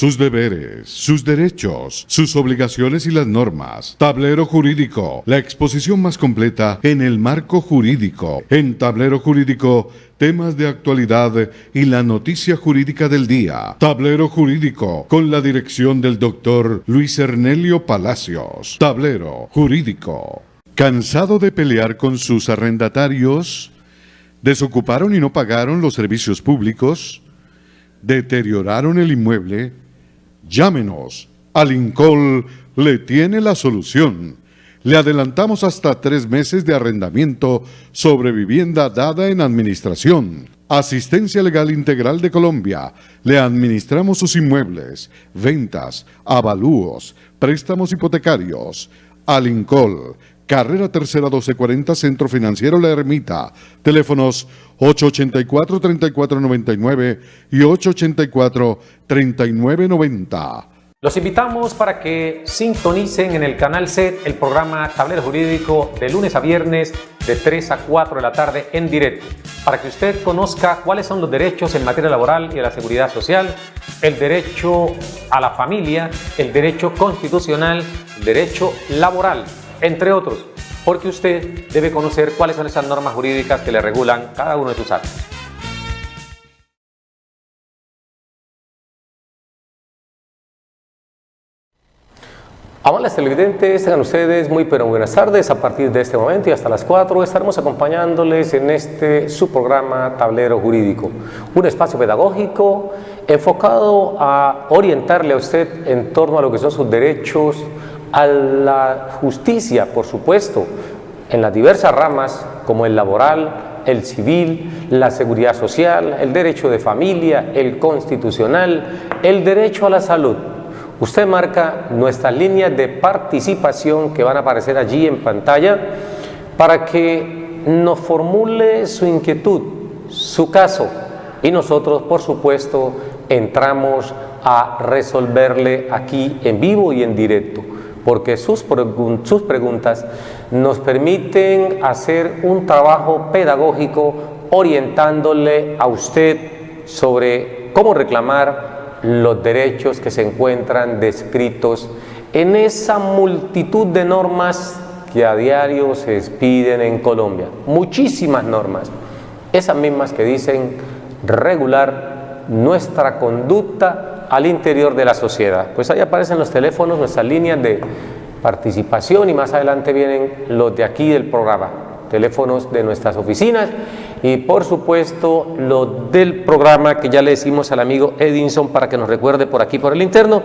sus deberes, sus derechos, sus obligaciones y las normas. Tablero Jurídico, la exposición más completa en el marco jurídico. En Tablero Jurídico, temas de actualidad y la noticia jurídica del día. Tablero Jurídico, con la dirección del doctor Luis Ernelio Palacios. Tablero Jurídico. ¿Cansado de pelear con sus arrendatarios? ¿Desocuparon y no pagaron los servicios públicos? ¿Deterioraron el inmueble? Llámenos. Alincol le tiene la solución. Le adelantamos hasta 3 meses de arrendamiento sobre vivienda dada en administración. Asistencia Legal Integral de Colombia. Le administramos sus inmuebles, ventas, avalúos, préstamos hipotecarios. Alincol. Carrera Tercera 1240, Centro Financiero La Ermita. Teléfonos 884-3499 y 884-3990. Los invitamos para que sintonicen en el canal SET el programa Tablero Jurídico de lunes a viernes de 3 a 4 de la tarde en directo, para que usted conozca cuáles son los derechos en materia laboral y de la seguridad social, el derecho a la familia, el derecho constitucional, el derecho laboral, entre otros, porque usted debe conocer cuáles son esas normas jurídicas que le regulan cada uno de sus actos. Amables televidentes, tengan ustedes muy pero buenas tardes. A partir de este momento y hasta las 4 estaremos acompañándoles en su programa Tablero Jurídico, un espacio pedagógico enfocado a orientarle a usted en torno a lo que son sus derechos, a la justicia, por supuesto, en las diversas ramas como el laboral, el civil, la seguridad social, el derecho de familia, el constitucional, el derecho a la salud. Usted marca nuestras líneas de participación que van a aparecer allí en pantalla para que nos formule su inquietud, su caso, y nosotros, por supuesto, entramos a resolverle aquí en vivo y en directo, porque sus preguntas nos permiten hacer un trabajo pedagógico orientándole a usted sobre cómo reclamar los derechos que se encuentran descritos en esa multitud de normas que a diario se expiden en Colombia. Muchísimas normas, esas mismas que dicen regular nuestra conducta al interior de la sociedad. Pues ahí aparecen los teléfonos, nuestras líneas de participación, y más adelante vienen los de aquí del programa, teléfonos de nuestras oficinas y por supuesto los del programa, que ya le decimos al amigo Edinson para que nos recuerde por aquí por el interno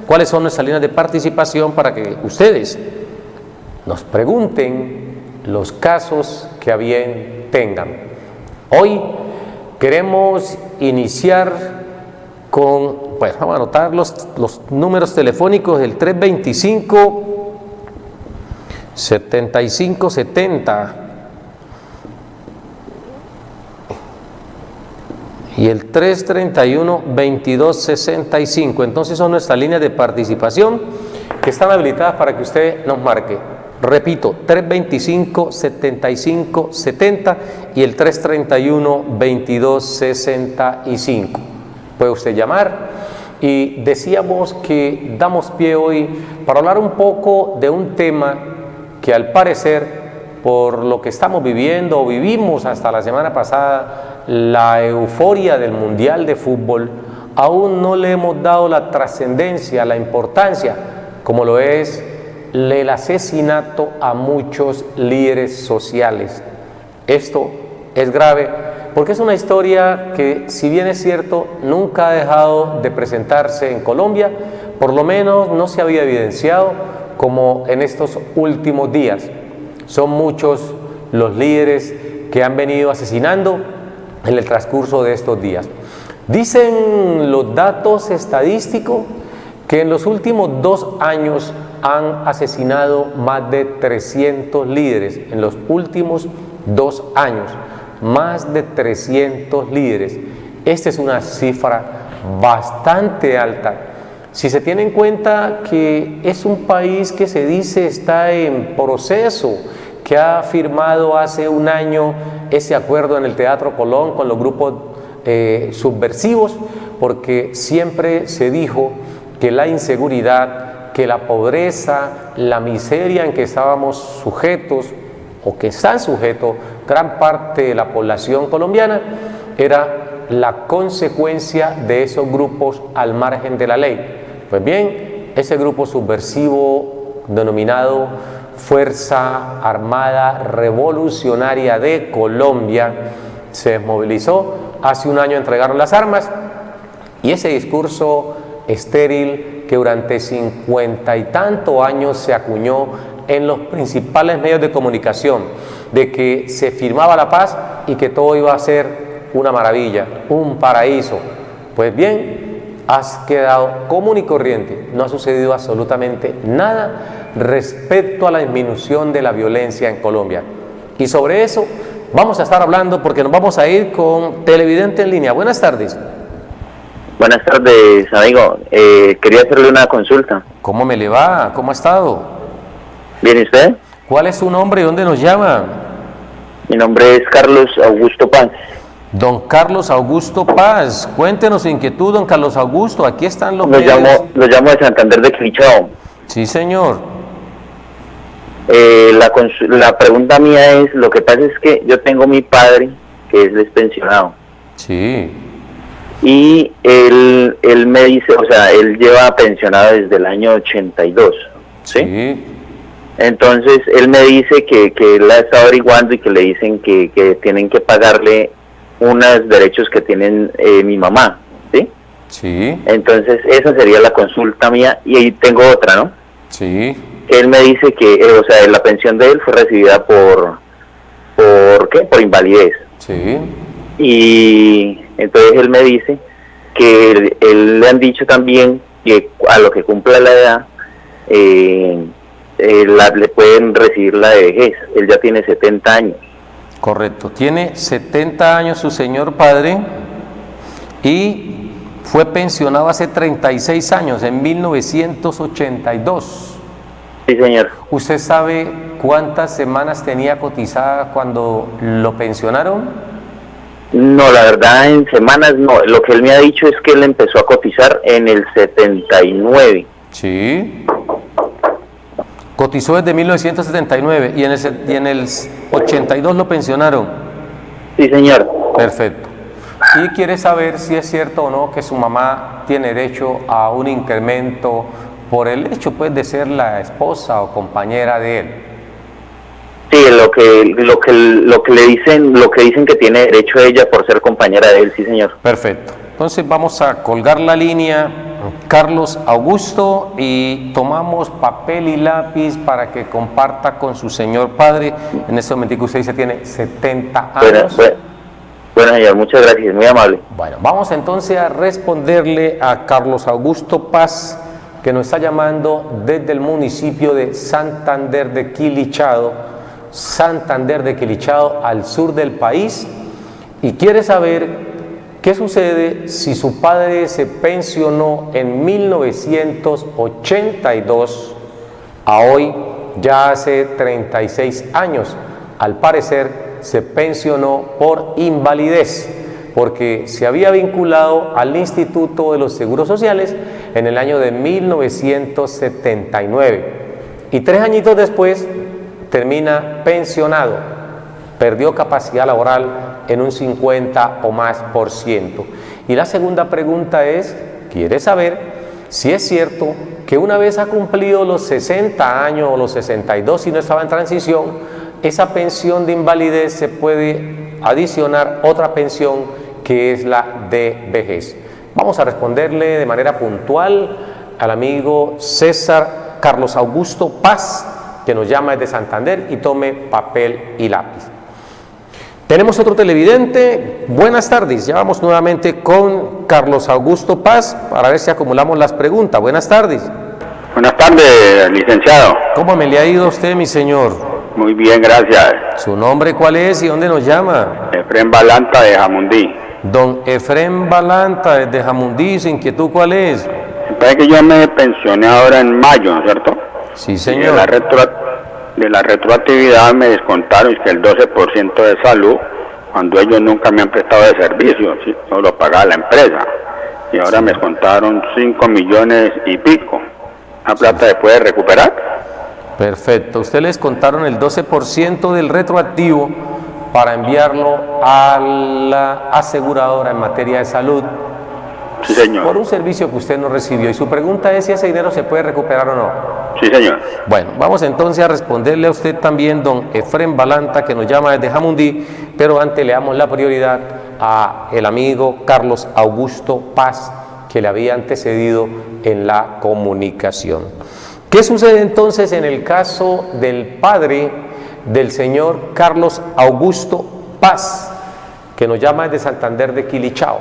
cuáles son nuestras líneas de participación para que ustedes nos pregunten los casos que a bien tengan. Hoy queremos iniciar con, pues vamos a anotar los números telefónicos del 325-7570 y el 331-2265. Entonces son nuestras líneas de participación que están habilitadas para que usted nos marque. Repito, 325-7570 y el 331-2265. Puede usted llamar, y decíamos que damos pie hoy para hablar un poco de un tema que al parecer, por lo que estamos viviendo o vivimos hasta la semana pasada, la euforia del Mundial de Fútbol, aún no le hemos dado la trascendencia, la importancia, como lo es el asesinato a muchos líderes sociales. Esto es grave porque es una historia que, si bien es cierto, nunca ha dejado de presentarse en Colombia, por lo menos no se había evidenciado como en estos últimos días. Son muchos los líderes que han venido asesinando en el transcurso de estos días. Dicen los datos estadísticos que en los últimos 2 años han asesinado más de 300 líderes. En los últimos 2 años, más de 300 líderes. Esta es una cifra bastante alta. Si se tiene en cuenta que es un país que se dice está en proceso, que ha firmado hace 1 año ese acuerdo en el Teatro Colón con los grupos subversivos, porque siempre se dijo que la inseguridad, que la pobreza, la miseria en que estábamos sujetos o que están sujetos gran parte de la población colombiana era la consecuencia de esos grupos al margen de la ley. Pues bien, ese grupo subversivo denominado Fuerza Armada Revolucionaria de Colombia se desmovilizó. Hace un año entregaron las armas y ese discurso estéril que durante 50 y tantos años se acuñó en los principales medios de comunicación, de que se firmaba la paz y que todo iba a ser una maravilla, un paraíso. Pues bien, has quedado común y corriente, no ha sucedido absolutamente nada respecto a la disminución de la violencia en Colombia. Y sobre eso vamos a estar hablando porque nos vamos a ir con Televidente en línea. Buenas tardes. Buenas tardes, amigo. Quería hacerle una consulta. ¿Cómo me le va? ¿Cómo ha estado? ¿Bien, y usted? ¿Cuál es su nombre y dónde nos llama? Mi nombre es Carlos Augusto Paz. Don Carlos Augusto Paz, cuéntenos su inquietud, don Carlos Augusto, aquí están los Lo llamo de Santander de Quilichao. Sí, señor. La pregunta mía es, lo que pasa es que yo tengo mi padre, que es despensionado. Sí. Y él me dice, o sea, él lleva pensionado desde el año 82, ¿sí? Sí. Entonces, él me dice que él ha estado averiguando y que le dicen que tienen que pagarle unos derechos que tienen mi mamá, ¿sí? Sí. Entonces, esa sería la consulta mía. Y ahí tengo otra, ¿no? Sí. Él me dice que, o sea, la pensión de él fue recibida ¿por qué? Por invalidez. Sí. Y entonces él me dice que él le han dicho también que a lo que cumpla la edad, le pueden recibir la de vejez. Él ya tiene 70 años. Correcto, tiene 70 años su señor padre y fue pensionado hace 36 años, en 1982. Sí, señor. ¿Usted sabe cuántas semanas tenía cotizadas cuando lo pensionaron? No, la verdad en semanas no. Lo que él me ha dicho es que él empezó a cotizar en el 79. Sí. Cotizó desde 1979 y en el 82 lo pensionaron. Sí, señor. Perfecto. Y quiere saber si es cierto o no que su mamá tiene derecho a un incremento por el hecho, pues, de ser la esposa o compañera de él. Sí, lo que dicen que tiene derecho ella por ser compañera de él, sí, señor. Perfecto. Entonces vamos a colgar la línea, Carlos Augusto, y tomamos papel y lápiz para que comparta con su señor padre. En este momento que usted dice tiene 70 años. Bueno, señor, muchas gracias, muy amable. Bueno, vamos entonces a responderle a Carlos Augusto Paz, que nos está llamando desde el municipio de Santander de Quilichao, al sur del país, y quiere saber qué sucede si su padre se pensionó en 1982 a hoy, ya hace 36 años. Al parecer se pensionó por invalidez, porque se había vinculado al Instituto de los Seguros Sociales en el año de 1979 y 3 añitos después termina pensionado, perdió capacidad laboral en un 50 o más por ciento. Y la segunda pregunta es, quiere saber si es cierto que una vez ha cumplido los 60 años o los 62, si no estaba en transición, esa pensión de invalidez se puede adicionar otra pensión que es la de vejez. Vamos a responderle de manera puntual al amigo César Carlos Augusto Paz, que nos llama desde Santander, y tome papel y lápiz. Tenemos otro televidente. Buenas tardes, ya vamos nuevamente con Carlos Augusto Paz para ver si acumulamos las preguntas. Buenas tardes. Buenas tardes, licenciado. ¿Cómo me le ha ido a usted, mi señor? Muy bien, gracias. ¿Su nombre cuál es y dónde nos llama? Efrén Balanta de Jamundí. Don Efrén Balanta desde Jamundí, ¿su inquietud cuál es? Parece que yo me pensioné ahora en mayo, ¿no es cierto? Sí, señor. De la retroactividad me descontaron que el 12% de salud, cuando ellos nunca me han prestado de servicio, ¿sí? Solo pagaba la empresa. y ahora me descontaron 5 millones y pico. ¿La plata se puede recuperar? Perfecto. Usted les contaron el 12% del retroactivo para enviarlo a la aseguradora en materia de salud. Sí, señor. Por un servicio que usted no recibió. Y su pregunta es si ese dinero se puede recuperar o no. Sí, señor. Bueno, vamos entonces a responderle a usted también, don Efrén Balanta, que nos llama desde Jamundí, pero antes le damos la prioridad a el amigo Carlos Augusto Paz, que le había antecedido en la comunicación. ¿Qué sucede entonces en el caso del padre del señor Carlos Augusto Paz, que nos llama desde Santander de Quilichao?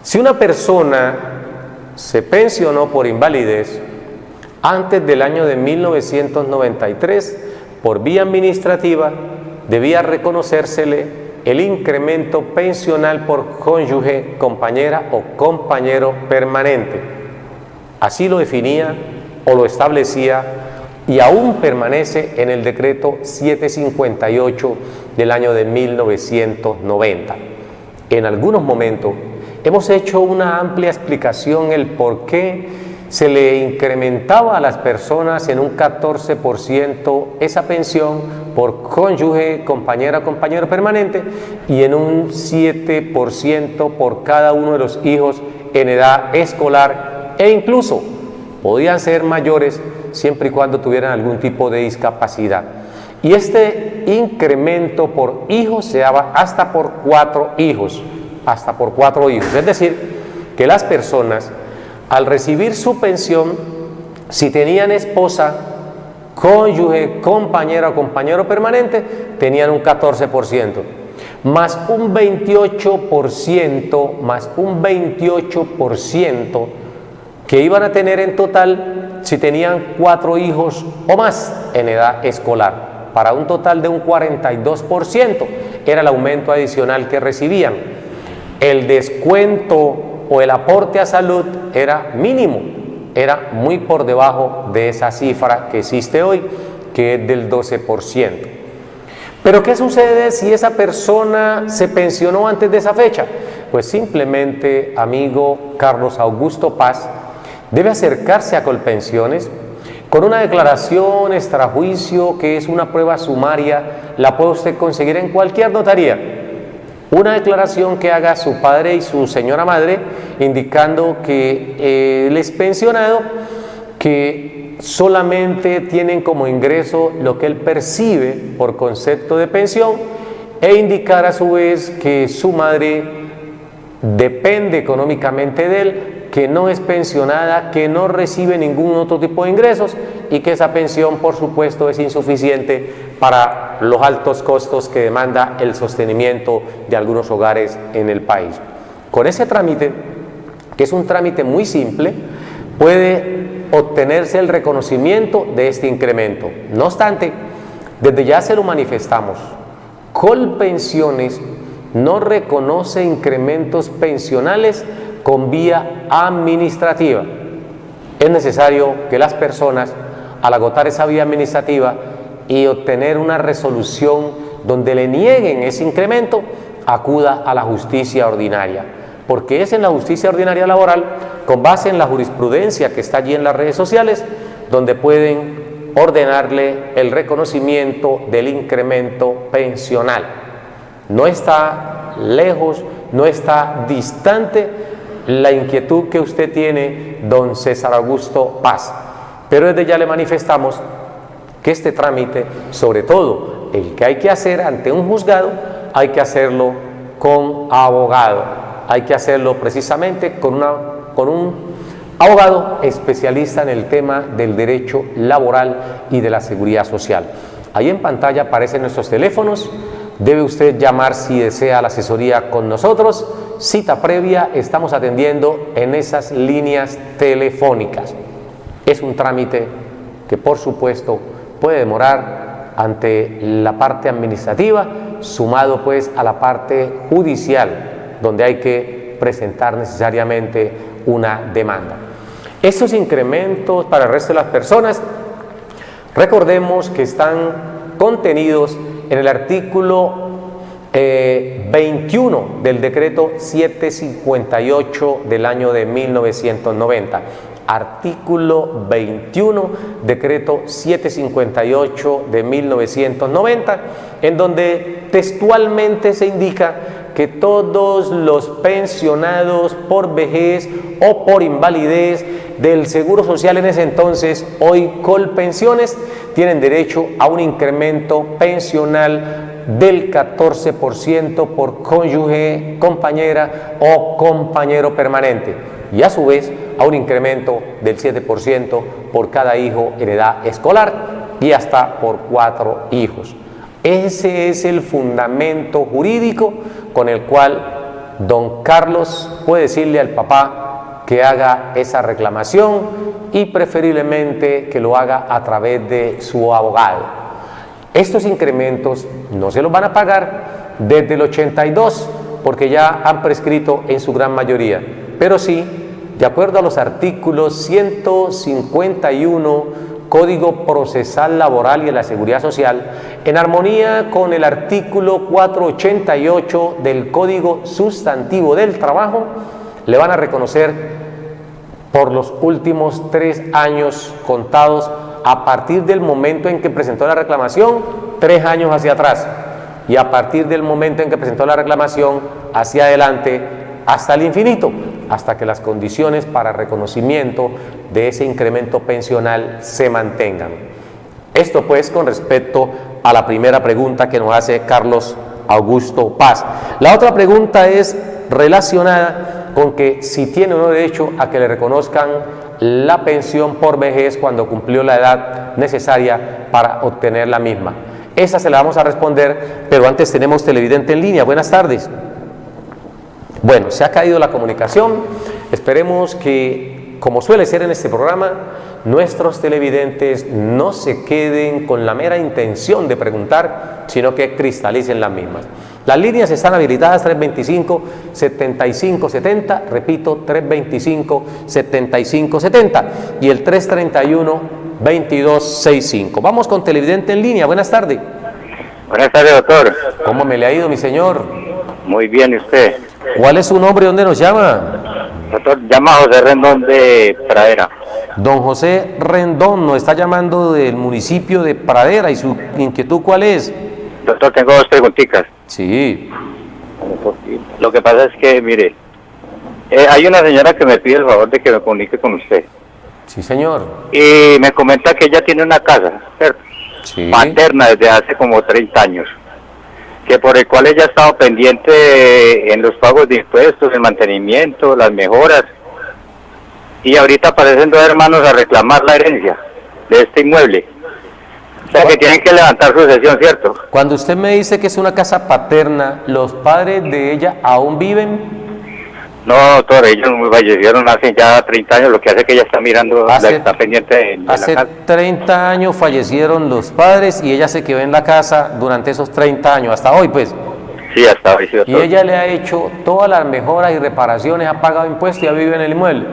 Si una persona se pensionó por invalidez antes del año de 1993, por vía administrativa, debía reconocérsele el incremento pensional por cónyuge, compañera o compañero permanente. Así lo definía o lo establecía y aún permanece en el decreto 758 del año de 1990. En algunos momentos hemos hecho una amplia explicación el por qué se le incrementaba a las personas en un 14% esa pensión por cónyuge, compañera, compañero permanente y en un 7% por cada uno de los hijos en edad escolar e incluso podían ser mayores siempre y cuando tuvieran algún tipo de discapacidad. Y este incremento por hijos se daba hasta por 4 hijos, hasta por 4 hijos. Es decir, que las personas al recibir su pensión, si tenían esposa, cónyuge, compañera o compañero permanente, tenían un 14%, más un 28% que iban a tener en total si tenían 4 hijos o más en edad escolar, para un total de un 42%, era el aumento adicional que recibían. El descuento o el aporte a salud era mínimo, era muy por debajo de esa cifra que existe hoy, que es del 12%. Pero ¿qué sucede si esa persona se pensionó antes de esa fecha? Pues simplemente, amigo Carlos Augusto Paz, debe acercarse a Colpensiones con una declaración extrajuicio, que es una prueba sumaria, la puede usted conseguir en cualquier notaría. Una declaración que haga su padre y su señora madre, indicando que él es pensionado, que solamente tienen como ingreso lo que él percibe por concepto de pensión, e indicar a su vez que su madre depende económicamente de él, que no es pensionada, que no recibe ningún otro tipo de ingresos y que esa pensión, por supuesto, es insuficiente para los altos costos que demanda el sostenimiento de algunos hogares en el país. Con ese trámite, que es un trámite muy simple, puede obtenerse el reconocimiento de este incremento. No obstante, desde ya se lo manifestamos, Colpensiones no reconoce incrementos pensionales con vía administrativa. Es necesario que las personas, al agotar esa vía administrativa y obtener una resolución donde le nieguen ese incremento, acuda a la justicia ordinaria, porque es en la justicia ordinaria laboral, con base en la jurisprudencia que está allí en las redes sociales, donde pueden ordenarle el reconocimiento del incremento pensional. No está lejos, no está distante la inquietud que usted tiene, don César Augusto Paz, pero desde ya le manifestamos que este trámite, sobre todo el que hay que hacer ante un juzgado, hay que hacerlo con abogado, hay que hacerlo precisamente con un abogado especialista en el tema del derecho laboral y de la seguridad social. Ahí en pantalla aparecen nuestros teléfonos. Debe usted llamar si desea la asesoría con nosotros. Cita previa, estamos atendiendo en esas líneas telefónicas. Es un trámite que, por supuesto, puede demorar ante la parte administrativa, sumado pues a la parte judicial, donde hay que presentar necesariamente una demanda. Estos incrementos para el resto de las personas, recordemos que están contenidos en el artículo 21 del decreto 758 del año de 1990. Artículo 21, decreto 758 de 1990, en donde textualmente se indica que todos los pensionados por vejez o por invalidez del Seguro Social en ese entonces, hoy Colpensiones, tienen derecho a un incremento pensional del 14% por cónyuge, compañera o compañero permanente, y a su vez a un incremento del 7% por cada hijo en edad escolar y hasta por 4 hijos. Ese es el fundamento jurídico con el cual don Carlos puede decirle al papá que haga esa reclamación y preferiblemente que lo haga a través de su abogado. Estos incrementos no se los van a pagar desde el 82 porque ya han prescrito en su gran mayoría, pero sí, de acuerdo a los artículos 151 Código Procesal Laboral y de la Seguridad Social, en armonía con el artículo 488 del Código Sustantivo del Trabajo, le van a reconocer por los últimos 3 años contados a partir del momento en que presentó la reclamación, 3 años hacia atrás, y a partir del momento en que presentó la reclamación hacia adelante hasta el infinito, hasta que las condiciones para reconocimiento de ese incremento pensional se mantengan. Esto pues con respecto a la primera pregunta que nos hace Carlos Augusto Paz. La otra pregunta es relacionada con que si tiene o no derecho a que le reconozcan la pensión por vejez cuando cumplió la edad necesaria para obtener la misma. Esa se la vamos a responder, pero antes tenemos televidente en línea. Buenas tardes. Bueno, se ha caído la comunicación. Esperemos que, como suele ser en este programa, nuestros televidentes no se queden con la mera intención de preguntar, sino que cristalicen las mismas. Las líneas están habilitadas 325-7570, repito, 325-7570 y el 331-2265. Vamos con televidente en línea. Buenas tardes. Buenas tardes, doctor. ¿Cómo me le ha ido, mi señor? Muy bien, ¿y usted? ¿Cuál es su nombre y dónde nos llama? Doctor, llama José Rendón de Pradera. Don José Rendón nos está llamando del municipio de Pradera. ¿Y su inquietud cuál es? Doctor, tengo 2 preguntitas. Sí. Lo que pasa es que, mire, hay una señora que me pide el favor de que me comunique con usted. Sí, señor. Y me comenta que ella tiene una casa, ¿cierto? Sí. Paterna desde hace como 30 años. Que por el cual ella ha estado pendiente en los pagos de impuestos, el mantenimiento, las mejoras. Y ahorita aparecen 2 hermanos a reclamar la herencia de este inmueble. O sea que tienen que levantar sucesión, ¿cierto? Cuando usted me dice que es una casa paterna, ¿los padres de ella aún viven? No, doctor, ellos fallecieron hace ya 30 años, lo que hace que ella está mirando, está pendiente de la hace casa. 30 años fallecieron los padres y ella se quedó en la casa durante esos 30 años, hasta hoy pues. Sí, hasta hoy, sí, doctor. Y ella le ha hecho todas las mejoras y reparaciones, ha pagado impuestos y ha vivido en el inmueble.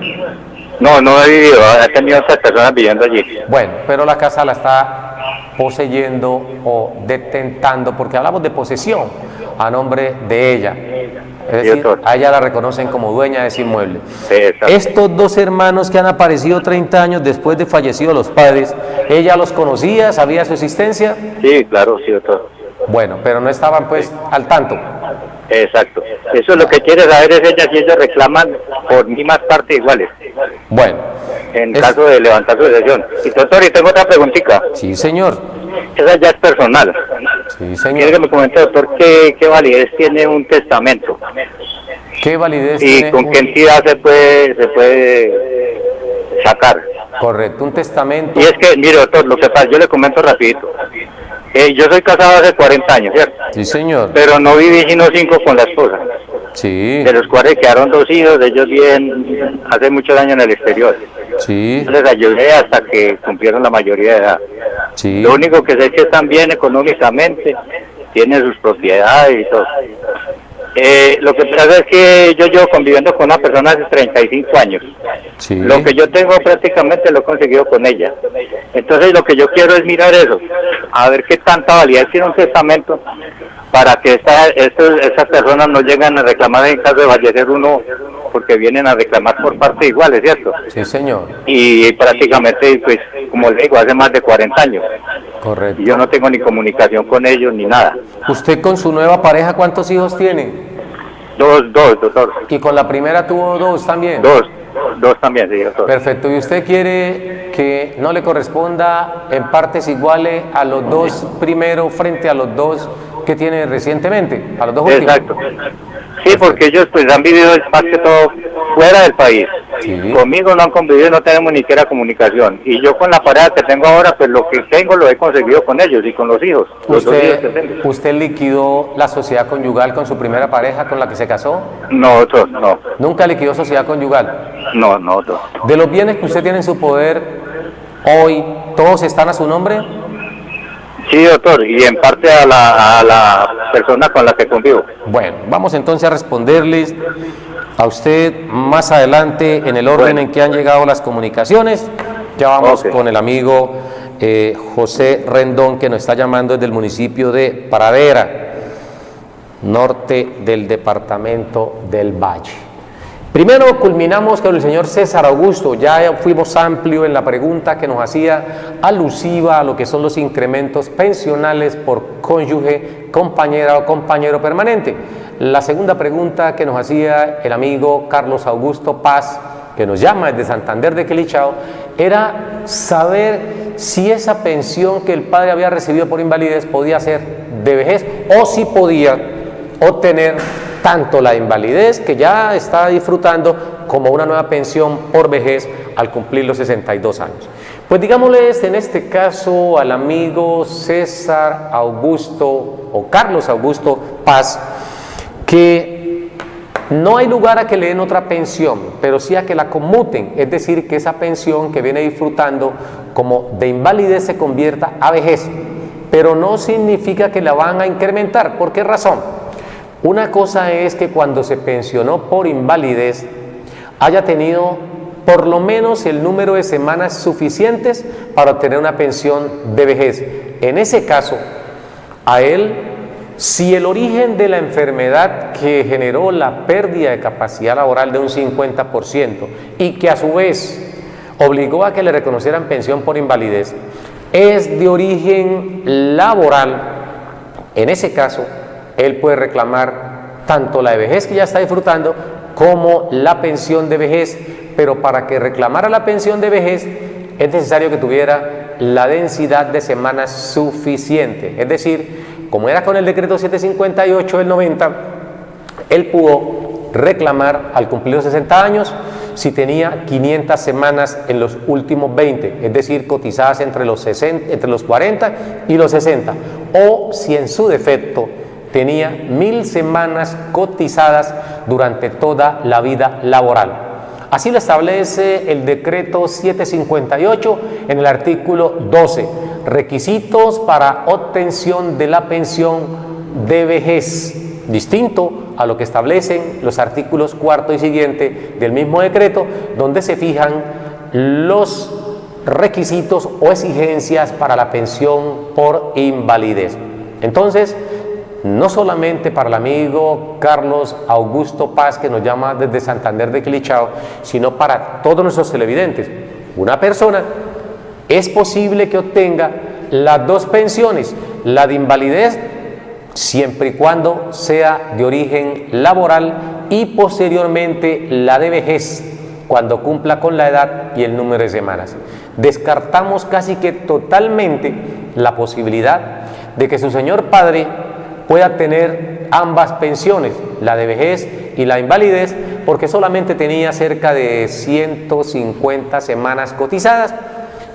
No, no he vivido, ha tenido otras personas viviendo allí. Bueno, pero la casa la está poseyendo o detentando, porque hablamos de posesión a nombre de ella. Es decir, a ella la reconocen como dueña de ese inmueble. Sí, estos 2 hermanos que han aparecido 30 años después de fallecidos los padres, ¿ella los conocía? ¿Sabía su existencia? Sí, claro, sí, doctor. Bueno, pero no estaban pues al tanto. Exacto. Eso es lo que quiere saber es ella si ellos reclaman por mismas partes iguales. Bueno. En caso de levantar sucesión. Y doctor, y tengo otra preguntita. Sí, señor. Esa ya es personal. Sí, señor. Quiero que me comente, doctor, qué validez tiene un testamento. ¿Qué validez tiene? ¿Y con qué entidad se puede sacar? Correcto, un testamento. Y es que, mire, doctor, lo que pasa, yo le comento rapidito. Yo soy casado hace 40 años, ¿cierto? Sí, señor. Pero no viví sino 5 con la esposa. Sí. De los cuales quedaron 2 hijos, ellos viven hace muchos años en el exterior. Sí. Les ayudé hasta que cumplieron la mayoría de edad. Sí. Lo único que sé es que están bien económicamente, tienen sus propiedades y todo. Lo que pasa es que yo llevo conviviendo con una persona hace 35 años. Sí. Lo que yo tengo prácticamente lo he conseguido con ella. Entonces lo que yo quiero es mirar eso, a ver qué tanta validez tiene un testamento para que estas personas no lleguen a reclamar en caso de fallecer uno, porque vienen a reclamar por partes iguales, ¿cierto? Sí, señor. Y prácticamente, pues, como le digo, hace más de 40 años. Correcto. Y yo no tengo ni comunicación con ellos ni nada. ¿Usted con su nueva pareja cuántos hijos tiene? Dos, doctor. ¿Y con la primera tuvo dos también? Dos también, sí, doctor. Perfecto. ¿Y usted quiere que no le corresponda en partes iguales a los dos primeros frente a los dos que tiene recientemente, a los dos últimos? Exacto. Sí, porque ellos pues han vivido más que todo fuera del país. Sí. Conmigo no han convivido, no tenemos ni siquiera comunicación. Y yo con la pareja que tengo ahora, pues lo que tengo lo he conseguido con ellos y con los hijos. Los dos hijos que tengo. ¿Usted liquidó la sociedad conyugal con su primera pareja con la que se casó? No, doctor, no. ¿Nunca liquidó sociedad conyugal? No, doctor. ¿De los bienes que usted tiene en su poder hoy, todos están a su nombre? Sí, doctor, y en parte a la persona con la que convivo. Bueno, vamos entonces a responderles a usted más adelante en el orden en que han llegado las comunicaciones. Ya vamos con el amigo José Rendón, que nos está llamando desde el municipio de Pradera, norte del departamento del Valle. Primero culminamos con el señor César Augusto. Ya fuimos amplio en la pregunta que nos hacía alusiva a lo que son los incrementos pensionales por cónyuge, compañera o compañero permanente. La segunda pregunta que nos hacía el amigo Carlos Augusto Paz, que nos llama desde Santander de Quilichao, era saber si esa pensión que el padre había recibido por invalidez podía ser de vejez o si podía obtener tanto la invalidez que ya está disfrutando como una nueva pensión por vejez al cumplir los 62 años. Pues digámosles en este caso al amigo César Augusto o Carlos Augusto Paz que no hay lugar a que le den otra pensión, pero sí a que la conmuten, es decir, que esa pensión que viene disfrutando como de invalidez se convierta a vejez, pero no significa que la van a incrementar. ¿Por qué razón? Una cosa es que cuando se pensionó por invalidez haya tenido por lo menos el número de semanas suficientes para obtener una pensión de vejez. En ese caso, a él, si el origen de la enfermedad que generó la pérdida de capacidad laboral de un 50% y que a su vez obligó a que le reconocieran pensión por invalidez, es de origen laboral, en ese caso, él puede reclamar tanto la de vejez que ya está disfrutando como la pensión de vejez, pero para que reclamara la pensión de vejez es necesario que tuviera la densidad de semanas suficiente. Es decir, como era con el decreto 758 del 90, él pudo reclamar al cumplir los 60 años si tenía 500 semanas en los últimos 20, es decir, cotizadas entre los 40 y los 60, o si en su defecto tenía 1000 semanas cotizadas durante toda la vida laboral. Así lo establece el decreto 758 en el artículo 12, requisitos para obtención de la pensión de vejez, distinto a lo que establecen los artículos 4 y siguiente del mismo decreto, donde se fijan los requisitos o exigencias para la pensión por invalidez. Entonces, no solamente para el amigo Carlos Augusto Paz, que nos llama desde Santander de Quilichao, sino para todos nuestros televidentes. Una persona es posible que obtenga las dos pensiones, la de invalidez, siempre y cuando sea de origen laboral, y posteriormente la de vejez, cuando cumpla con la edad y el número de semanas. Descartamos casi que totalmente la posibilidad de que su señor padre pueda tener ambas pensiones, la de vejez y la de invalidez, porque solamente tenía cerca de 150 semanas cotizadas,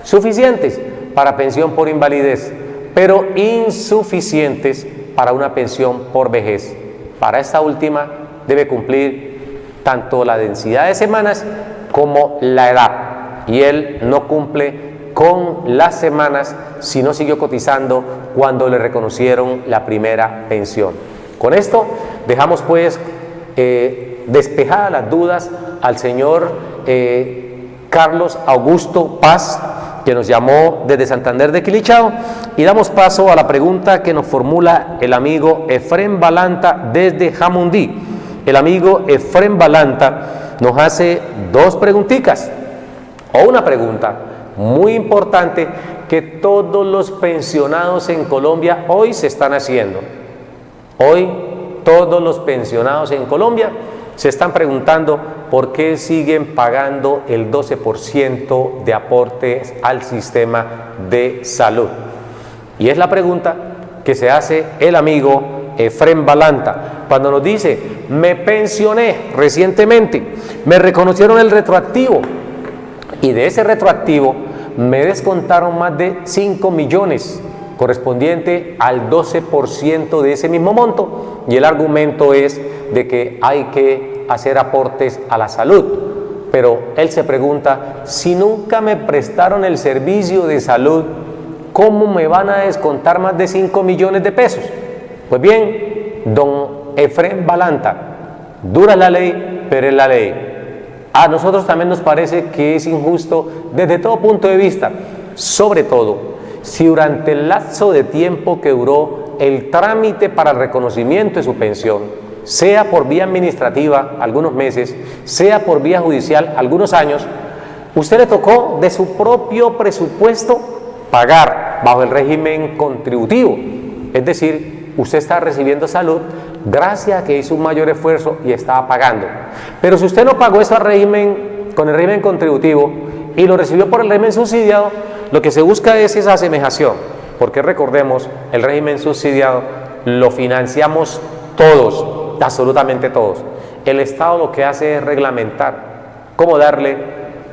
suficientes para pensión por invalidez, pero insuficientes para una pensión por vejez. Para esta última debe cumplir tanto la densidad de semanas como la edad, y él no cumple con las semanas si no siguió cotizando cuando le reconocieron la primera pensión. Con esto dejamos pues despejadas las dudas al señor Carlos Augusto Paz que nos llamó desde Santander de Quilichao, y damos paso a la pregunta que nos formula el amigo Efrén Balanta desde Jamundí. El amigo Efrén Balanta nos hace dos preguntitas, o una pregunta muy importante que todos los pensionados en Colombia hoy se están haciendo. Hoy todos los pensionados en Colombia se están preguntando por qué siguen pagando el 12% de aportes al sistema de salud. Y es la pregunta que se hace el amigo Efrén Balanta cuando nos dice: me pensioné recientemente, me reconocieron el retroactivo y de ese retroactivo me descontaron más de 5 millones correspondiente al 12% de ese mismo monto, y el argumento es de que hay que hacer aportes a la salud. Pero él se pregunta: si nunca me prestaron el servicio de salud, ¿cómo me van a descontar más de 5 millones de pesos? Pues bien, don Efrén Balanta, dura la ley, pero es la ley. A nosotros también nos parece que es injusto desde todo punto de vista, sobre todo si durante el lapso de tiempo que duró el trámite para el reconocimiento de su pensión, sea por vía administrativa algunos meses, sea por vía judicial algunos años, usted le tocó de su propio presupuesto pagar bajo el régimen contributivo. Es decir, usted está recibiendo salud gracias a que hizo un mayor esfuerzo y estaba pagando. Pero si usted no pagó eso con el régimen contributivo y lo recibió por el régimen subsidiado, lo que se busca es esa asemejación, porque recordemos, el régimen subsidiado lo financiamos todos, absolutamente todos. El Estado lo que hace es reglamentar cómo darle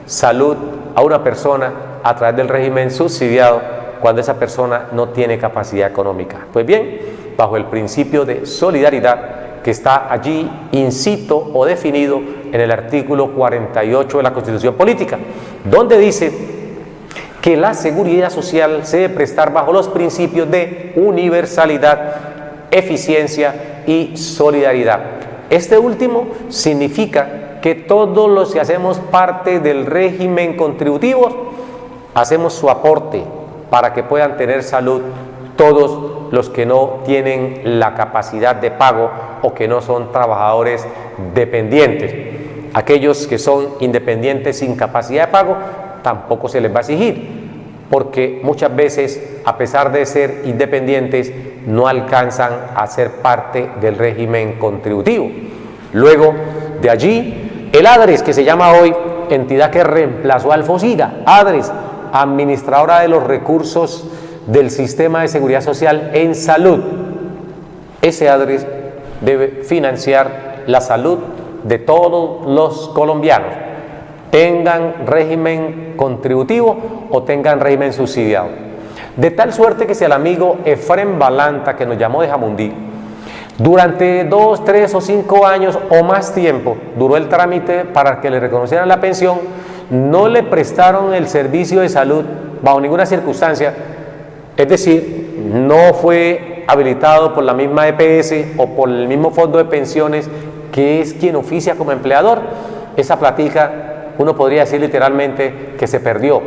salud a una persona a través del régimen subsidiado cuando esa persona no tiene capacidad económica. Pues bien, bajo el principio de solidaridad que está allí incito o definido en el artículo 48 de la Constitución Política, donde dice que la seguridad social se debe prestar bajo los principios de universalidad, eficiencia y solidaridad. Este último significa que todos los que hacemos parte del régimen contributivo hacemos su aporte para que puedan tener salud todos los que no tienen la capacidad de pago o que no son trabajadores dependientes. Aquellos que son independientes sin capacidad de pago tampoco se les va a exigir, porque muchas veces, a pesar de ser independientes, no alcanzan a ser parte del régimen contributivo. Luego de allí, el ADRES, que se llama hoy entidad que reemplazó al FOSIGA, ADRES, administradora de los recursos del sistema de seguridad social en salud. Ese ADRES debe financiar la salud de todos los colombianos, tengan régimen contributivo o tengan régimen subsidiado. De tal suerte que si el amigo Efrén Balanta, que nos llamó de Jamundí, durante 2, 3 o 5 años o más tiempo duró el trámite para que le reconocieran la pensión, no le prestaron el servicio de salud bajo ninguna circunstancia, es decir, no fue habilitado por la misma EPS o por el mismo fondo de pensiones que es quien oficia como empleador, esa platica uno podría decir literalmente que se perdió,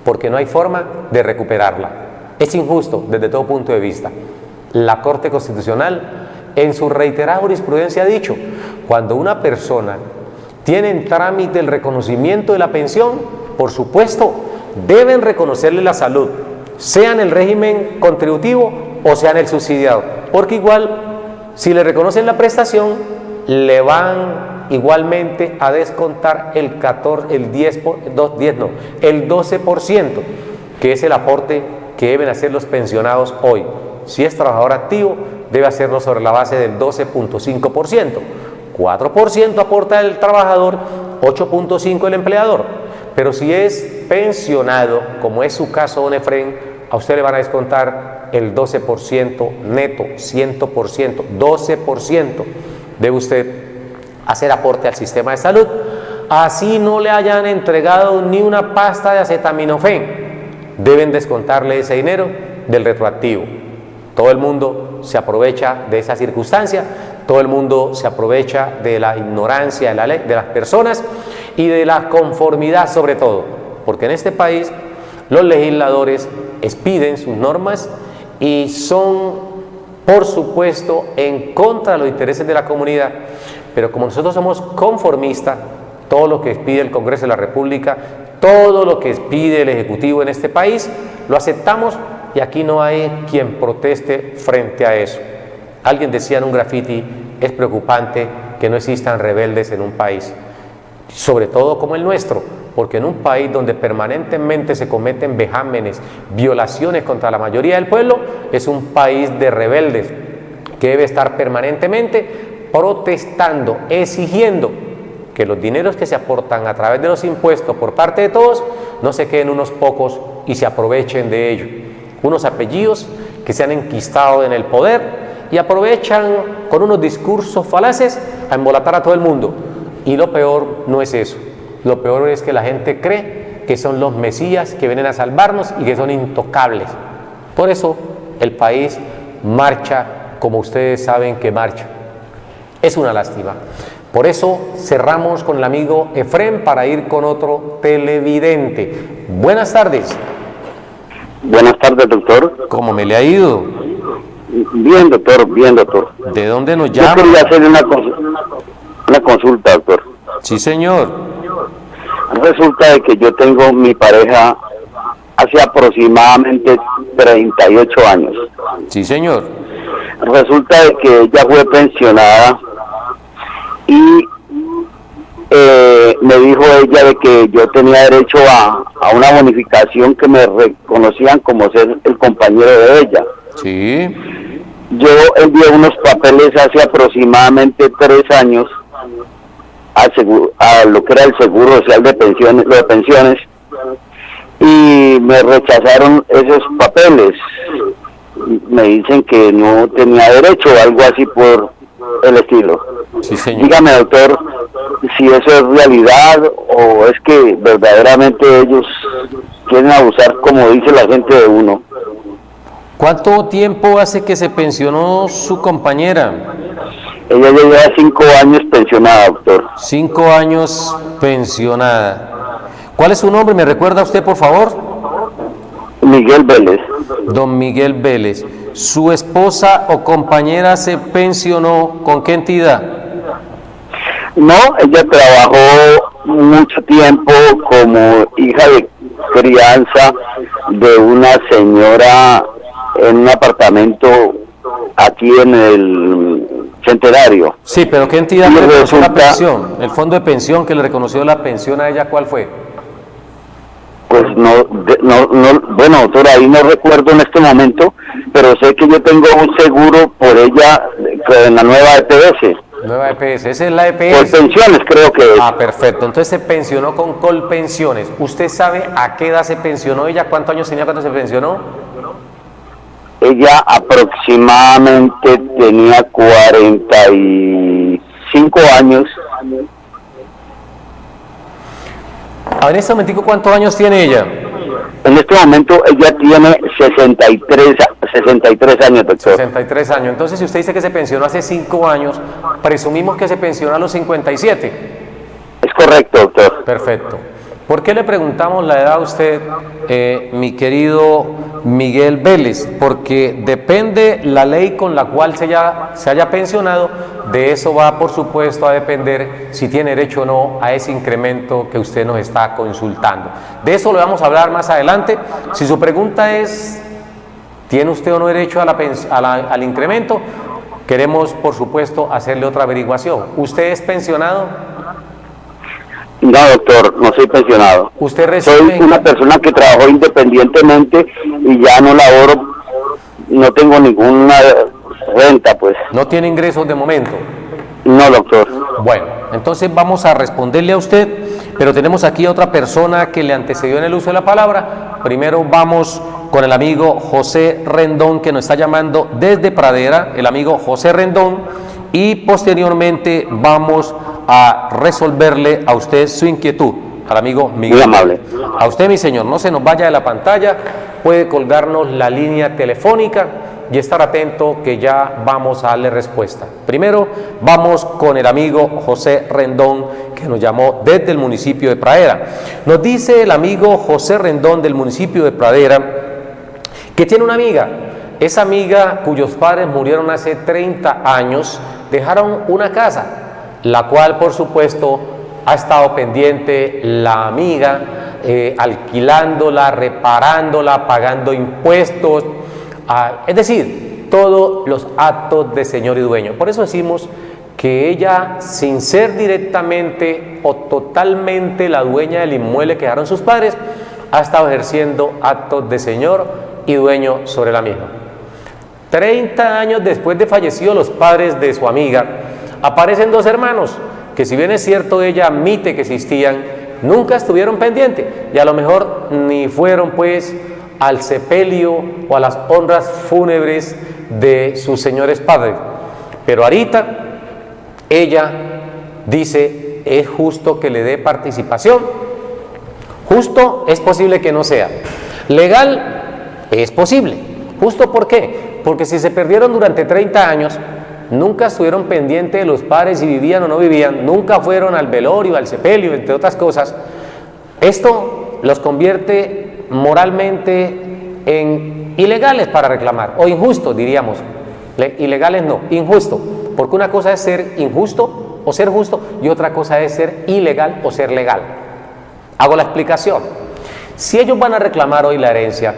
porque no hay forma de recuperarla. Es injusto desde todo punto de vista. La Corte Constitucional en su reiterada jurisprudencia ha dicho: cuando una persona tiene en trámite el reconocimiento de la pensión, por supuesto deben reconocerle la salud, sea en el régimen contributivo o sea en el subsidiado, porque igual si le reconocen la prestación le van igualmente a descontar el 12%, que es el aporte que deben hacer los pensionados hoy. Si es trabajador activo, debe hacerlo sobre la base del 12.5%. 4% aporta el trabajador, 8.5% el empleador. Pero si es pensionado, como es su caso, don Efrén, a usted le van a descontar el 12% neto, 100%, 12%. Debe usted hacer aporte al sistema de salud, así no le hayan entregado ni una pasta de acetaminofén, deben descontarle ese dinero del retroactivo. Todo el mundo se aprovecha de esa circunstancia, todo el mundo se aprovecha de la ignorancia de la ley, de las personas y de la conformidad sobre todo, porque en este país Los legisladores expiden sus normas y son, por supuesto, en contra de los intereses de la comunidad, pero como nosotros somos conformistas, todo lo que pide el Congreso de la República, todo lo que pide el Ejecutivo en este país, lo aceptamos y aquí no hay quien proteste frente a eso. Alguien decía en un graffiti, es preocupante que no existan rebeldes en un país, sobre todo como el nuestro, porque en un país donde permanentemente se cometen vejámenes, violaciones contra la mayoría del pueblo, es un país de rebeldes que debe estar permanentemente protestando, exigiendo que los dineros que se aportan a través de los impuestos por parte de todos no se queden unos pocos y se aprovechen de ello. Unos apellidos que se han enquistado en el poder y aprovechan con unos discursos falaces a embolatar a todo el mundo. Y lo peor no es eso. Lo peor es que la gente cree que son los mesías que vienen a salvarnos y que son intocables. Por eso el país marcha como ustedes saben que marcha. Es una lástima. Por eso cerramos con el amigo Efrén para ir con otro televidente. Buenas tardes. Buenas tardes, doctor. ¿Cómo me le ha ido? Bien, doctor, bien, doctor. ¿De dónde nos Yo llama? quería hacerle una consulta, doctor. Sí, señor. Resulta de que yo tengo mi pareja hace aproximadamente 38 años. Sí, señor. Resulta de que ella fue pensionada y me dijo ella de que yo tenía derecho a una bonificación que me reconocían como ser el compañero de ella. Sí. Yo envié unos papeles hace aproximadamente 3 años a lo que era el Seguro Social de Pensiones, y me rechazaron esos papeles. Me dicen que no tenía derecho o algo así por el estilo. Sí, señor. Dígame, doctor, si eso es realidad o es que verdaderamente ellos quieren abusar, como dice la gente de uno. ¿Cuánto tiempo hace que se pensionó su compañera? Ella ya lleva 5 años pensionada, doctor. 5 años pensionada. ¿Cuál es su nombre? ¿Me recuerda usted, por favor? Miguel Vélez. Don Miguel Vélez. ¿Su esposa o compañera se pensionó con qué entidad? No, ella trabajó mucho tiempo como hija de crianza de una señora en un apartamento aquí en el Centenario. Sí, pero ¿qué entidad le reconoció la pensión? ¿El fondo de pensión que le reconoció la pensión a ella, cuál fue? Pues bueno, doctor, ahí no recuerdo en este momento, pero sé que yo tengo un seguro por ella en la nueva EPS. Nueva EPS, esa es la Por EPS. pensiones creo que es. Ah, perfecto. Entonces se pensionó con Colpensiones. ¿Usted sabe a qué edad se pensionó ella? ¿Cuántos años tenía cuando se pensionó? Ella aproximadamente tenía 45 años. En este momentico, ¿cuántos años tiene ella? En este momento ella tiene 63 años, doctor. 63 años. Entonces, si usted dice que se pensionó hace 5 años, presumimos que se pensionó a los 57. Es correcto, doctor. Perfecto. ¿Por qué le preguntamos la edad a usted, mi querido Miguel Vélez? Porque depende la ley con la cual se haya pensionado, de eso va, por supuesto, a depender si tiene derecho o no a ese incremento que usted nos está consultando. De eso lo vamos a hablar más adelante. Si su pregunta es, ¿tiene usted o no derecho al incremento? Queremos, por supuesto, hacerle otra averiguación. ¿Usted es pensionado? No, doctor, no soy pensionado. ¿Usted recibe? Soy una persona que trabajó independientemente y ya no laboro, no tengo ninguna renta, pues. ¿No tiene ingresos de momento? No, doctor. Bueno, entonces vamos a responderle a usted, pero tenemos aquí a otra persona que le antecedió en el uso de la palabra. Primero vamos con el amigo José Rendón, que nos está llamando desde Pradera, el amigo José Rendón, y posteriormente vamos a resolverle a usted su inquietud, al amigo Miguel. Muy amable. A usted, mi señor, no se nos vaya de la pantalla, puede colgarnos la línea telefónica y estar atento que ya vamos a darle respuesta. Primero vamos con el amigo José Rendón, que nos llamó desde el municipio de Pradera. Nos dice el amigo José Rendón del municipio de Pradera que tiene una amiga. Esa amiga cuyos padres murieron hace 30 años, dejaron una casa, la cual por supuesto ha estado pendiente la amiga, alquilándola, reparándola, pagando impuestos, es decir, todos los actos de señor y dueño. Por eso decimos que ella, sin ser directamente o totalmente la dueña del inmueble que dejaron sus padres, ha estado ejerciendo actos de señor y dueño sobre la misma. 30 años después de fallecidos los padres de su amiga, aparecen dos hermanos, que si bien es cierto ella admite que existían, nunca estuvieron pendientes y a lo mejor ni fueron pues al sepelio o a las honras fúnebres de sus señores padres. Pero ahorita ella dice, es justo que le dé participación. Justo es posible que no sea. Legal es posible. ¿Justo por qué? Porque si se perdieron durante 30 años, nunca estuvieron pendientes de los padres si vivían o no vivían, nunca fueron al velorio, al sepelio, entre otras cosas, esto los convierte moralmente en ilegales para reclamar, o injustos diríamos. Ilegales no, injusto, porque una cosa es ser injusto o ser justo y otra cosa es ser ilegal o ser legal. Hago la explicación. Si ellos van a reclamar hoy la herencia,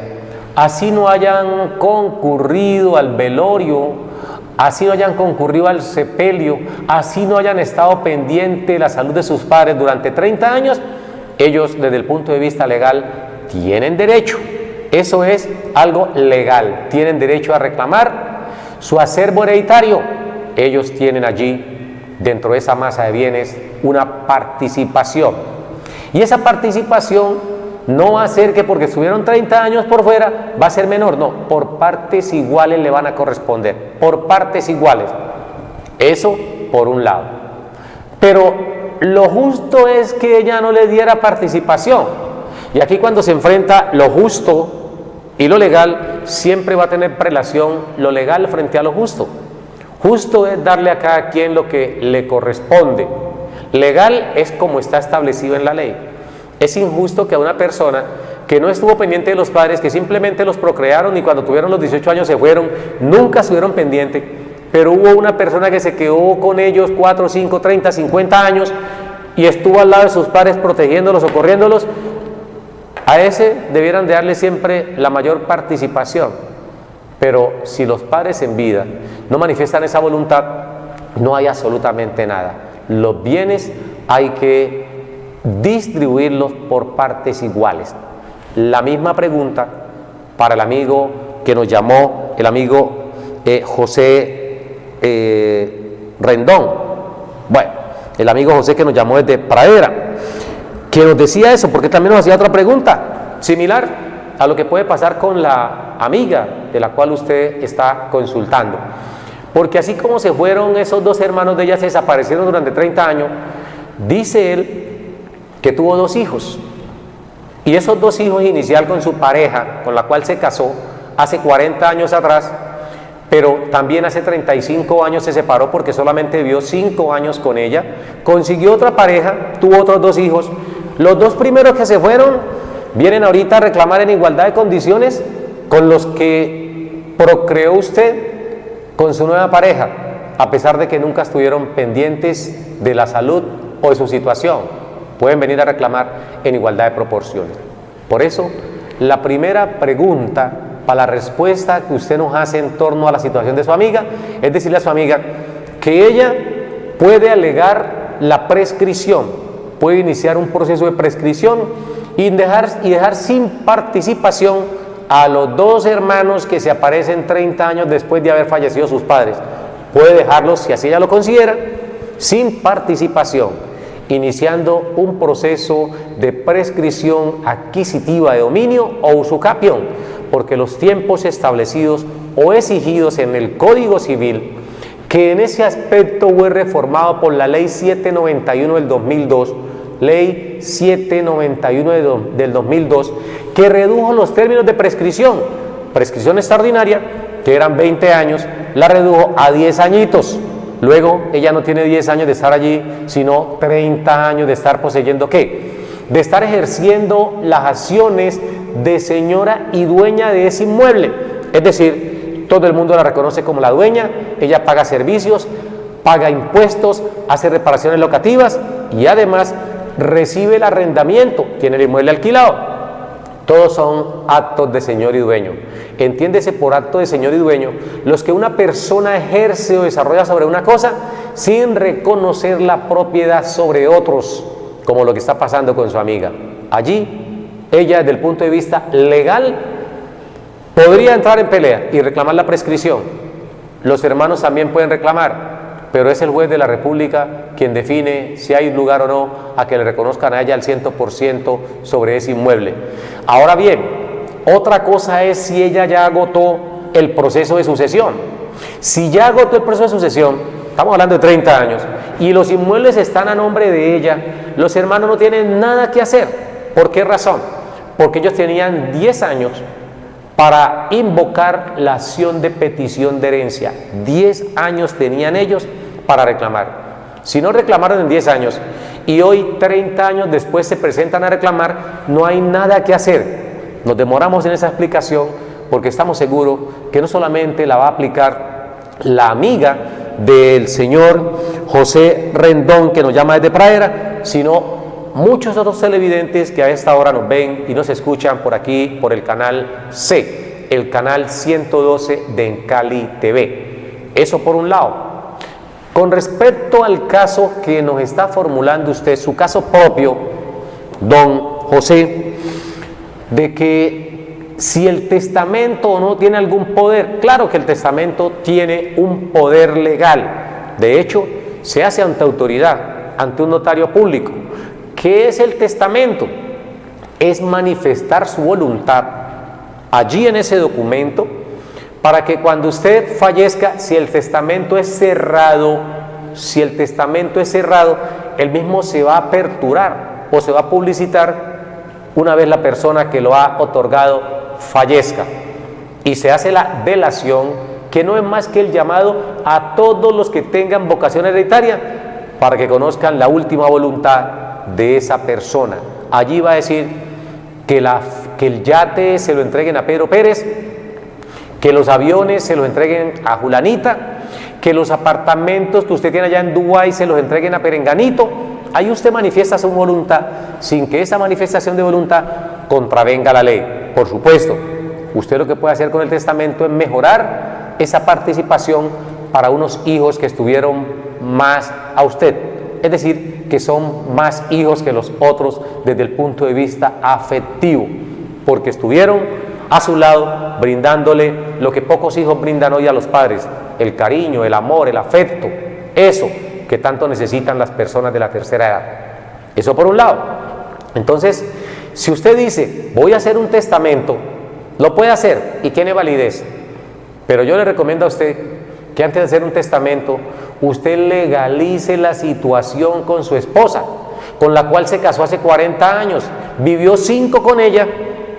así no hayan concurrido al velorio, así no hayan concurrido al sepelio, así no hayan estado pendientes de la salud de sus padres durante 30 años, ellos desde el punto de vista legal tienen derecho. Eso es algo legal, tienen derecho a reclamar su acervo hereditario. Ellos tienen allí, dentro de esa masa de bienes, una participación. Y esa participación no va a ser que porque estuvieron 30 años por fuera va a ser menor, no, por partes iguales le van a corresponder, por partes iguales. Eso por un lado. Pero lo justo es que ella no le diera participación. Y aquí cuando se enfrenta lo justo y lo legal, siempre va a tener prelación lo legal frente a lo justo. Justo es darle a cada quien lo que le corresponde. Legal es como está establecido en la ley. Es injusto que a una persona que no estuvo pendiente de los padres, que simplemente los procrearon y cuando tuvieron los 18 años se fueron, nunca estuvieron pendientes, pero hubo una persona que se quedó con ellos 4, 5, 30, 50 años y estuvo al lado de sus padres protegiéndolos, socorriéndolos, a ese debieran de darle siempre la mayor participación. Pero si los padres en vida no manifiestan esa voluntad, no hay absolutamente nada. Los bienes hay que distribuirlos por partes iguales. La misma pregunta para el amigo que nos llamó, el amigo José Rendón. Bueno, el amigo José que nos llamó desde Pradera, que nos decía eso, porque también nos hacía otra pregunta similar a lo que puede pasar con la amiga de la cual usted está consultando. Porque así como se fueron esos dos hermanos de ella, se desaparecieron durante 30 años, dice él que tuvo 2 hijos, y esos 2 hijos inicial con su pareja, con la cual se casó hace 40 años atrás, pero también hace 35 años se separó porque solamente vivió 5 años con ella, consiguió otra pareja, tuvo otros 2 hijos. Los 2 primeros que se fueron vienen ahorita a reclamar en igualdad de condiciones con los que procreó usted con su nueva pareja, a pesar de que nunca estuvieron pendientes de la salud o de su situación. Pueden venir a reclamar en igualdad de proporciones. Por eso, la primera pregunta para la respuesta que usted nos hace en torno a la situación de su amiga es decirle a su amiga que ella puede alegar la prescripción, puede iniciar un proceso de prescripción y dejar sin participación a los 2 hermanos que se aparecen 30 años después de haber fallecido sus padres. Puede dejarlos, si así ella lo considera, sin participación, iniciando un proceso de prescripción adquisitiva de dominio o usucapión, porque los tiempos establecidos o exigidos en el Código Civil, que en ese aspecto fue reformado por la Ley 791 del 2002, Ley 791 del 2002, que redujo los términos de prescripción extraordinaria que eran 20 años, la redujo a 10 añitos. Luego ella no tiene 10 años de estar allí, sino 30 años de estar poseyendo ¿qué? De estar ejerciendo las acciones de señora y dueña de ese inmueble. Es decir, todo el mundo la reconoce como la dueña, ella paga servicios, paga impuestos, hace reparaciones locativas y además recibe el arrendamiento, tiene el inmueble alquilado. Todos son actos de señor y dueño. Entiéndese por acto de señor y dueño los que una persona ejerce o desarrolla sobre una cosa sin reconocer la propiedad sobre otros, como lo que está pasando con su amiga. Allí, ella desde el punto de vista legal podría entrar en pelea y reclamar la prescripción. Los hermanos también pueden reclamar, pero es el juez de la República quien define si hay lugar o no a que le reconozcan a ella el 100% sobre ese inmueble. Ahora bien, otra cosa es si ella ya agotó el proceso de sucesión. Si ya agotó el proceso de sucesión, estamos hablando de 30 años, y los inmuebles están a nombre de ella, los hermanos no tienen nada que hacer. ¿Por qué razón? Porque ellos tenían 10 años para invocar la acción de petición de herencia. 10 años tenían ellos para reclamar. Si no reclamaron en 10 años y hoy 30 años después se presentan a reclamar, no hay nada que hacer. Nos demoramos en esa explicación porque estamos seguros que no solamente la va a aplicar la amiga del señor José Rendón, que nos llama desde Pradera, sino muchos otros televidentes que a esta hora nos ven y nos escuchan por aquí, por el canal C, el canal 112 de Encali TV. Eso por un lado. Con respecto al caso que nos está formulando usted, su caso propio, don José, de que si el testamento no tiene algún poder, claro que el testamento tiene un poder legal. De hecho, se hace ante autoridad, ante un notario público. ¿Qué es el testamento? Es manifestar su voluntad allí en ese documento para que cuando usted fallezca, si el testamento es cerrado, el mismo se va a aperturar o se va a publicitar una vez la persona que lo ha otorgado fallezca. Y se hace la delación, que no es más que el llamado a todos los que tengan vocación hereditaria para que conozcan la última voluntad de esa persona. Allí va a decir que el yate se lo entreguen a Pedro Pérez, que los aviones se los entreguen a Julanita, que los apartamentos que usted tiene allá en Dubái se los entreguen a Perenganito. Ahí usted manifiesta su voluntad sin que esa manifestación de voluntad contravenga la ley. Por supuesto, usted lo que puede hacer con el testamento es mejorar esa participación para unos hijos que estuvieron más a usted, es decir, que son más hijos que los otros desde el punto de vista afectivo, porque estuvieron a su lado brindándole lo que pocos hijos brindan hoy a los padres: el cariño, el amor, el afecto, eso que tanto necesitan las personas de la tercera edad. Eso por un lado. Entonces, si usted dice, voy a hacer un testamento, lo puede hacer y tiene validez, pero yo le recomiendo a usted que antes de hacer un testamento, usted legalice la situación con su esposa, con la cual se casó hace 40 años, vivió 5 con ella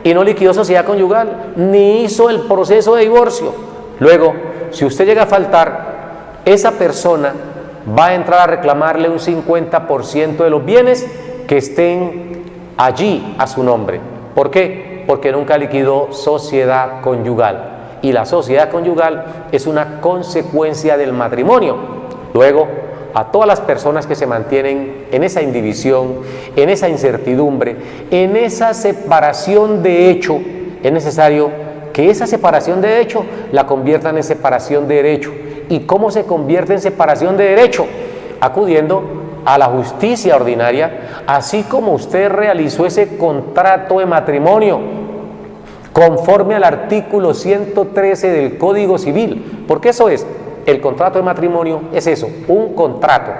y no liquidó sociedad conyugal, ni hizo el proceso de divorcio. Luego, si usted llega a faltar, esa persona va a entrar a reclamarle un 50% de los bienes que estén allí a su nombre. ¿Por qué? Porque nunca liquidó sociedad conyugal. Y la sociedad conyugal es una consecuencia del matrimonio. Luego, a todas las personas que se mantienen en esa indivisión, en esa incertidumbre, en esa separación de hecho, es necesario que esa separación de hecho la conviertan en separación de derecho. ¿Y cómo se convierte en separación de derecho? Acudiendo a la justicia ordinaria, así como usted realizó ese contrato de matrimonio conforme al artículo 113 del Código Civil, porque eso es, el contrato de matrimonio es eso, un contrato.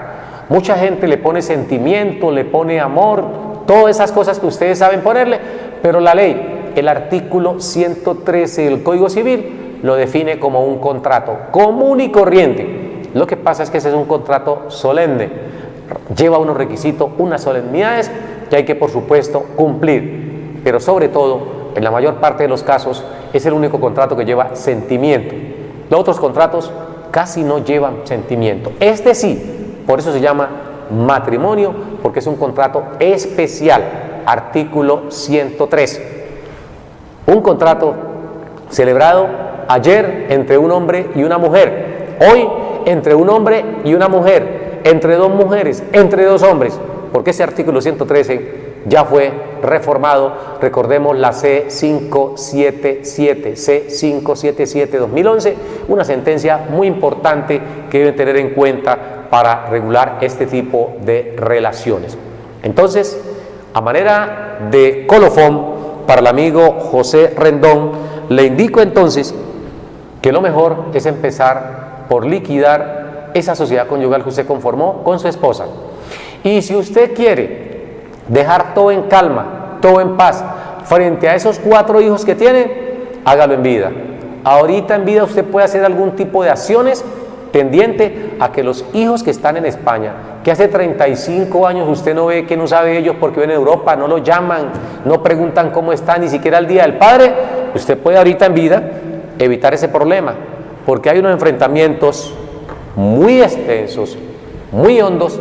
Mucha gente le pone sentimiento, le pone amor, todas esas cosas que ustedes saben ponerle, pero la ley, el artículo 113 del Código Civil lo define como un contrato común y corriente. Lo que pasa es que ese es un contrato solemne, lleva unos requisitos, unas solemnidades que hay que por supuesto cumplir, pero sobre todo en la mayor parte de los casos, es el único contrato que lleva sentimiento. Los otros contratos casi no llevan sentimiento. Este sí, por eso se llama matrimonio, porque es un contrato especial. Artículo 103. Un contrato celebrado ayer entre un hombre y una mujer, hoy entre un hombre y una mujer, entre dos mujeres, entre dos hombres, porque ese artículo 113 ya fue reformado. Recordemos la C577 una sentencia muy importante que deben tener en cuenta para regular este tipo de relaciones. Entonces, a manera de colofón para el amigo José Rendón, le indico entonces que lo mejor es empezar por liquidar esa sociedad conyugal que usted conformó con su esposa. Y si usted quiere dejar todo en calma, todo en paz, frente a esos 4 hijos que tiene, hágalo en vida. Ahorita en vida usted puede hacer algún tipo de acciones tendiente a que los hijos que están en España, que hace 35 años usted no ve, que no sabe ellos porque ven en Europa, no lo llaman, no preguntan cómo están, ni siquiera el Día del Padre, usted puede ahorita en vida evitar ese problema, porque hay unos enfrentamientos muy extensos, muy hondos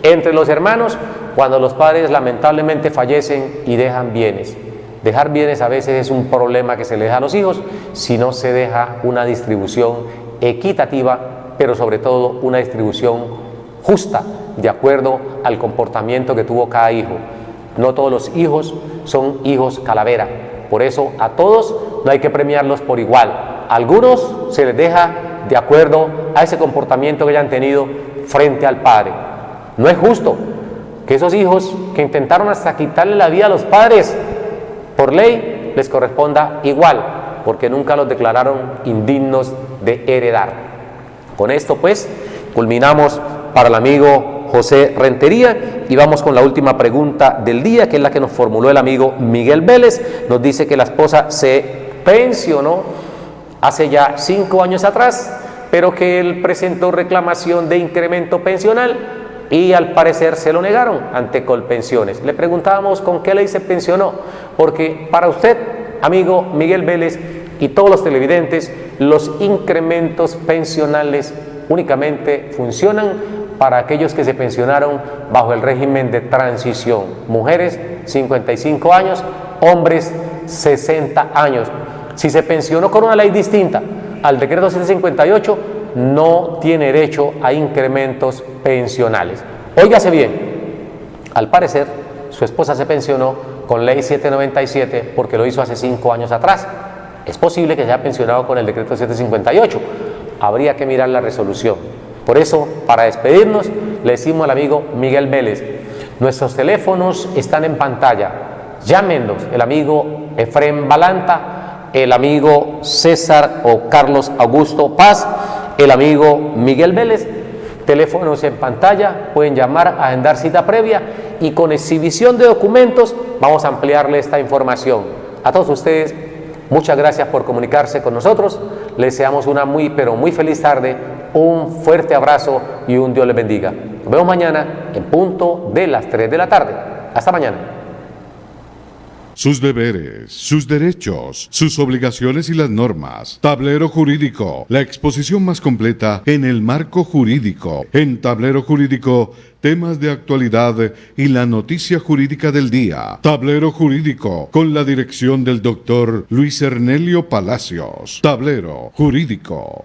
entre los hermanos cuando los padres lamentablemente fallecen y dejan bienes. Dejar bienes a veces es un problema que se le deja a los hijos si no se deja una distribución equitativa, pero sobre todo una distribución justa, de acuerdo al comportamiento que tuvo cada hijo. No todos los hijos son hijos calavera, por eso a todos no hay que premiarlos por igual. A algunos se les deja de acuerdo a ese comportamiento que hayan tenido frente al padre. No es justo que esos hijos que intentaron hasta quitarle la vida a los padres, por ley les corresponda igual, porque nunca los declararon indignos de heredar. Con esto pues culminamos para el amigo José Rentería y vamos con la última pregunta del día, que es la que nos formuló el amigo Miguel Vélez. Nos dice que la esposa se pensionó hace ya 5 años atrás, pero que él presentó reclamación de incremento pensional y al parecer se lo negaron ante Colpensiones. Le preguntábamos con qué ley se pensionó, porque para usted, amigo Miguel Vélez, y todos los televidentes, los incrementos pensionales únicamente funcionan para aquellos que se pensionaron bajo el régimen de transición. Mujeres, 55 años, hombres, 60 años. Si se pensionó con una ley distinta al decreto 758, no tiene derecho a incrementos pensionales. Óigase bien, al parecer su esposa se pensionó con ley 797 porque lo hizo hace 5 años atrás. Es posible que se haya pensionado con el decreto 758. Habría que mirar la resolución. Por eso, para despedirnos, le decimos al amigo Miguel Vélez, nuestros teléfonos están en pantalla. Llámenos, el amigo Efrén Balanta, el amigo César o Carlos Augusto Paz, el amigo Miguel Vélez. Teléfonos en pantalla, pueden llamar, agendar cita previa y con exhibición de documentos vamos a ampliarle esta información. A todos ustedes, muchas gracias por comunicarse con nosotros. Les deseamos una muy feliz tarde, un fuerte abrazo y un Dios les bendiga. Nos vemos mañana en punto de las 3 de la tarde. Hasta mañana. Sus deberes, sus derechos, sus obligaciones y las normas. Tablero Jurídico, la exposición más completa en el marco jurídico. En Tablero Jurídico, temas de actualidad y la noticia jurídica del día. Tablero Jurídico, con la dirección del doctor Luis Ernelio Palacios. Tablero Jurídico.